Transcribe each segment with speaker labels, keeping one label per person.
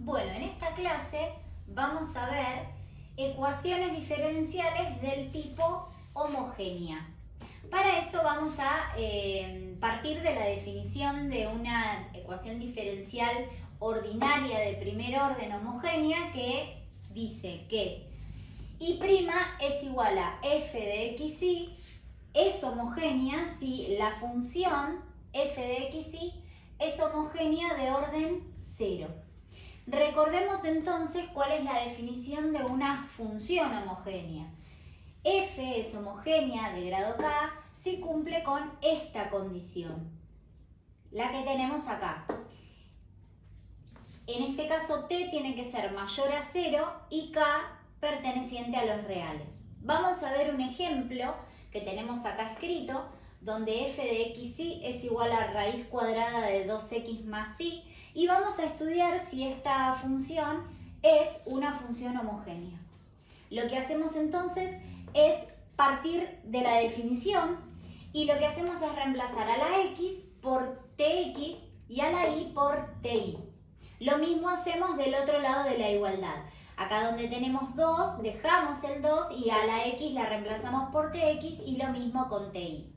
Speaker 1: Bueno, en esta clase vamos a ver ecuaciones diferenciales del tipo homogénea. Para eso vamos a partir de la definición de una ecuación diferencial ordinaria de primer orden homogénea que dice que y' es igual a f de xy es homogénea si la función f de xy es homogénea de orden 0. Recordemos entonces cuál es la definición de una función homogénea. F es homogénea de grado K si cumple con esta condición, la que tenemos acá. En este caso T tiene que ser mayor a 0 y K perteneciente a los reales. Vamos a ver un ejemplo que tenemos acá escrito, donde f de xy es igual a raíz cuadrada de 2x más y, y vamos a estudiar si esta función es una función homogénea. Lo que hacemos entonces es partir de la definición y lo que hacemos es reemplazar a la x por tx y a la y por ti. Lo mismo hacemos del otro lado de la igualdad. Acá donde tenemos 2, dejamos el 2 y a la x la reemplazamos por tx y lo mismo con ti.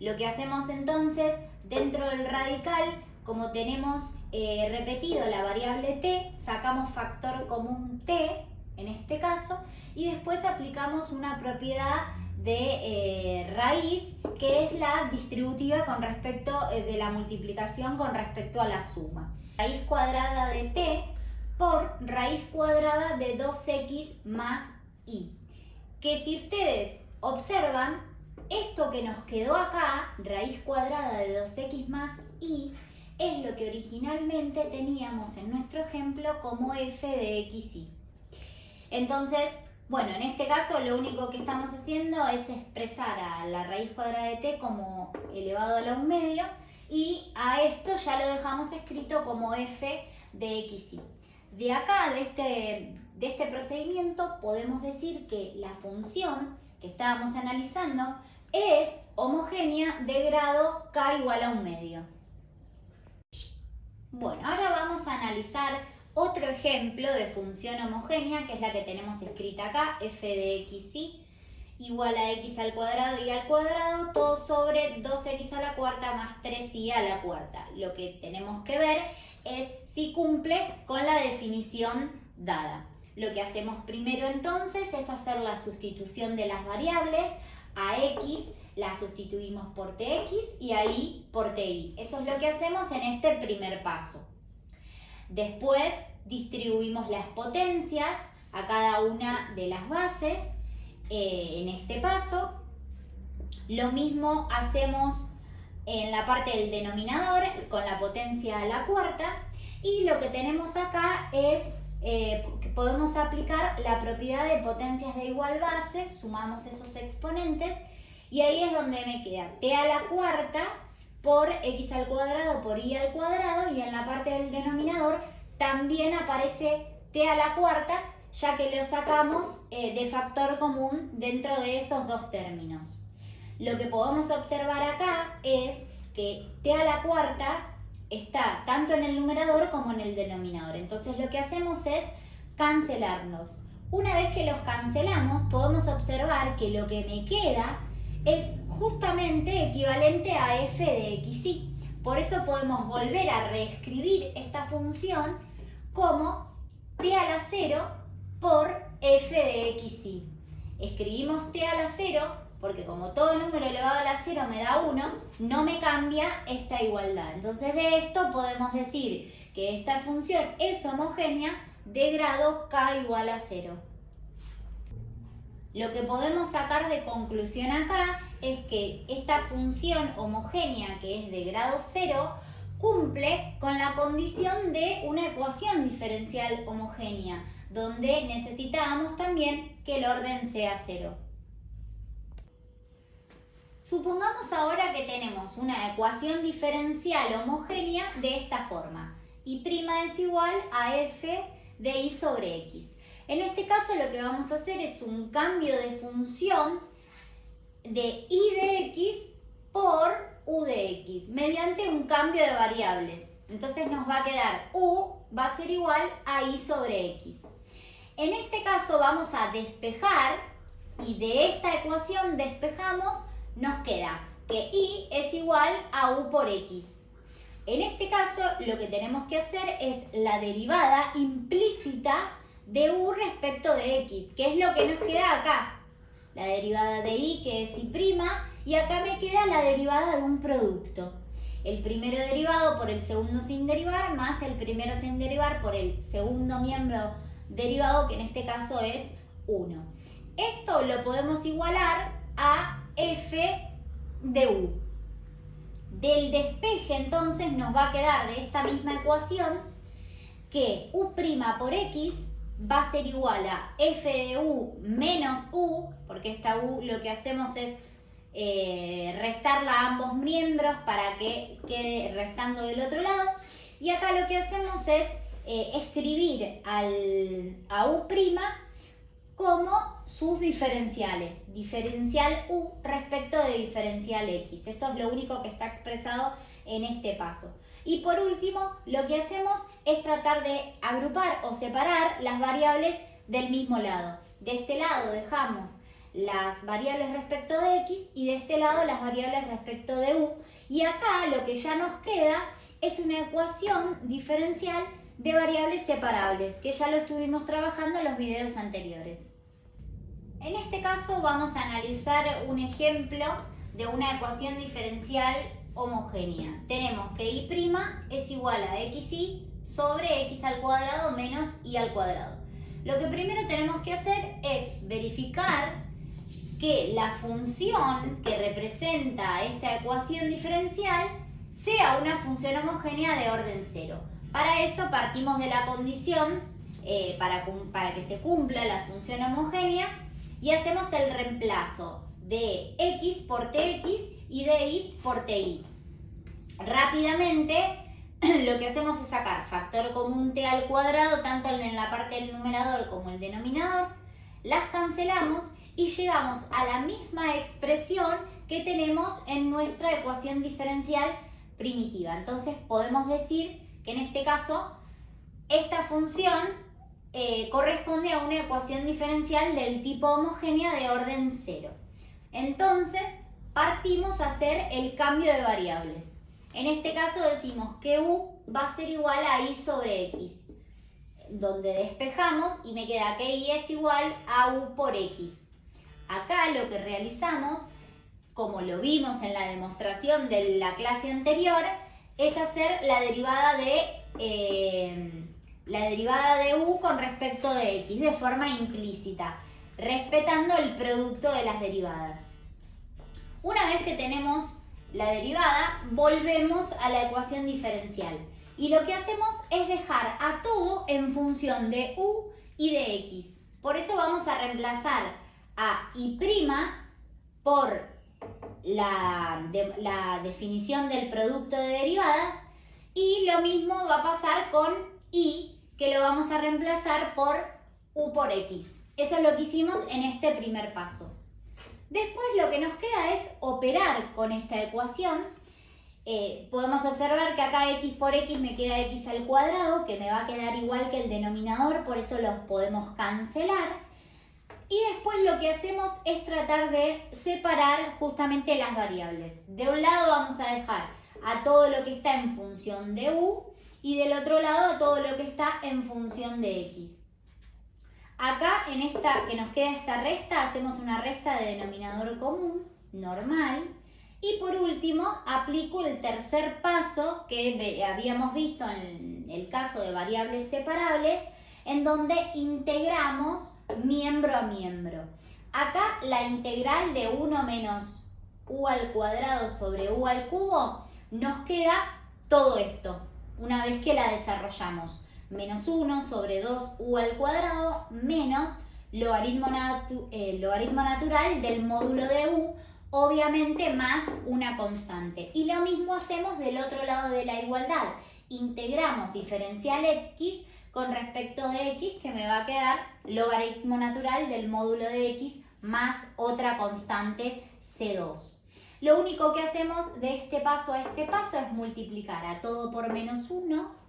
Speaker 1: Lo que hacemos entonces dentro del radical, como tenemos repetido la variable t, sacamos factor común t en este caso y después aplicamos una propiedad de raíz que es la distributiva con respecto de la multiplicación con respecto a la suma. Raíz cuadrada de t por raíz cuadrada de 2x más y. Que si ustedes observan, esto que nos quedó acá, raíz cuadrada de 2x más y, es lo que originalmente teníamos en nuestro ejemplo como f de xy. Entonces, bueno, en este caso lo único que estamos haciendo es expresar a la raíz cuadrada de t como elevado a la 1/2 y a esto ya lo dejamos escrito como f de xy. De acá, de este procedimiento, podemos decir que la función que estábamos analizando es homogénea de grado k igual a 1/2. Bueno, ahora vamos a analizar otro ejemplo de función homogénea, que es la que tenemos escrita acá, f de xy igual a x al cuadrado y al cuadrado, todo sobre 2x a la cuarta más 3y a la cuarta. Lo que tenemos que ver es si cumple con la definición dada. Lo que hacemos primero entonces es hacer la sustitución de las variables. A x la sustituimos por tx y a y por ti. Eso es lo que hacemos en este primer paso. Después distribuimos las potencias a cada una de las bases en este paso. Lo mismo hacemos en la parte del denominador con la potencia a la cuarta y lo que tenemos acá es que podemos aplicar la propiedad de potencias de igual base, sumamos esos exponentes y ahí es donde me queda t a la cuarta por x al cuadrado por y al cuadrado y en la parte del denominador también aparece t a la cuarta ya que lo sacamos de factor común dentro de esos dos términos. Lo que podemos observar acá es que t a la cuarta está tanto en el numerador como en el denominador. Entonces lo que hacemos es cancelarlos. Una vez que los cancelamos, podemos observar que lo que me queda es justamente equivalente a f de xy. Por eso podemos volver a reescribir esta función como t a la 0 por f de xy. Escribimos t a la 0 porque como todo número elevado a la 0 me da 1, no me cambia esta igualdad. Entonces de esto podemos decir que esta función es homogénea de grado k igual a 0. Lo que podemos sacar de conclusión acá es que esta función homogénea que es de grado 0 cumple con la condición de una ecuación diferencial homogénea, donde necesitábamos también que el orden sea 0. Supongamos ahora que tenemos una ecuación diferencial homogénea de esta forma. Y' es igual a f de y sobre x. En este caso lo que vamos a hacer es un cambio de función de y de x por u de x mediante un cambio de variables. Entonces nos va a quedar u va a ser ser igual a y sobre x. En este caso vamos a despejar y de esta ecuación despejamos, nos queda que y es igual a u por x. En este caso lo que tenemos que hacer es la derivada implícita de u respecto de x, que es lo que nos queda acá. La derivada de y, que es y', y acá me queda la derivada de un producto. El primero derivado por el segundo sin derivar, más el primero sin derivar por el segundo miembro derivado, que en este caso es 1. Esto lo podemos igualar a f de u. Del despeje entonces nos va a quedar de esta misma ecuación que u' por x va a ser igual a f de u menos u, porque esta u lo que hacemos es restarla a ambos miembros para que quede restando del otro lado. Y acá lo que hacemos es escribir a u' como sus diferenciales. Diferencial u respecto de diferencial x. Eso es lo único que está expresado en este paso. Y por último, lo que hacemos es tratar de agrupar o separar las variables del mismo lado. De este lado dejamos las variables respecto de x y de este lado las variables respecto de u. Y acá lo que ya nos queda es una ecuación diferencial de variables separables, que ya lo estuvimos trabajando en los videos anteriores. En este caso vamos a analizar un ejemplo de una ecuación diferencial homogénea. Tenemos que y' es igual a xy sobre x al cuadrado menos y al cuadrado. Lo que primero tenemos que hacer es verificar que la función que representa esta ecuación diferencial sea una función homogénea de orden 0. Para eso partimos de la condición para que se cumpla la función homogénea y hacemos el reemplazo de x por tx y de y por ti. Rápidamente lo que hacemos es sacar factor común t al cuadrado tanto en la parte del numerador como el denominador, las cancelamos y llegamos a la misma expresión que tenemos en nuestra ecuación diferencial primitiva. Entonces podemos decir que en este caso esta función corresponde a una ecuación diferencial del tipo homogénea de orden 0. Entonces partimos a hacer el cambio de variables. En este caso decimos que u va a ser igual a y sobre x, donde despejamos y me queda que y es igual a u por x. Acá lo que realizamos, como lo vimos en la demostración de la clase anterior, es hacer la derivada de u con respecto de x de forma implícita, respetando el producto de las derivadas. Una vez que tenemos la derivada, volvemos a la ecuación diferencial. Y lo que hacemos es dejar a todo en función de u y de x. Por eso vamos a reemplazar a y' por la definición del producto de derivadas. Y lo mismo va a pasar con y, que lo vamos a reemplazar por u por x. Eso es lo que hicimos en este primer paso. Después lo que nos queda es operar con esta ecuación. Podemos observar que acá x por x me queda x al cuadrado, que me va a quedar igual que el denominador, por eso los podemos cancelar. Y después lo que hacemos es tratar de separar justamente las variables. De un lado vamos a dejar a todo lo que está en función de u y del otro lado a todo lo que está en función de x. Acá, en esta que nos queda esta resta, hacemos una resta de denominador común, normal. Y por último, aplico el tercer paso que habíamos visto en el caso de variables separables, en donde integramos miembro a miembro. Acá la integral de 1 menos u al cuadrado sobre u al cubo nos queda todo esto, una vez que la desarrollamos. Menos 1 sobre 2u al cuadrado menos logaritmo natural del módulo de u, obviamente más una constante. Y lo mismo hacemos del otro lado de la igualdad. Integramos diferencial x con respecto de x, que me va a quedar logaritmo natural del módulo de x más otra constante c2. Lo único que hacemos de este paso a este paso es multiplicar a todo por menos 1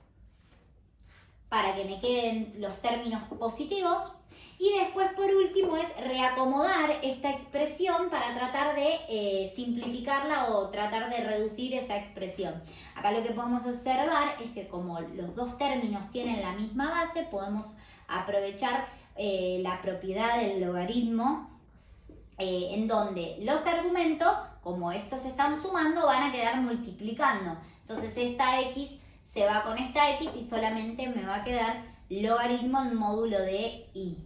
Speaker 1: para que me queden los términos positivos. Y después, por último, es reacomodar esta expresión para tratar de simplificarla o tratar de reducir esa expresión. Acá lo que podemos observar es que como los dos términos tienen la misma base, podemos aprovechar la propiedad del logaritmo, en donde los argumentos, como estos están sumando, van a quedar multiplicando. Entonces esta x se va con esta x y solamente me va a quedar logaritmo en módulo de y.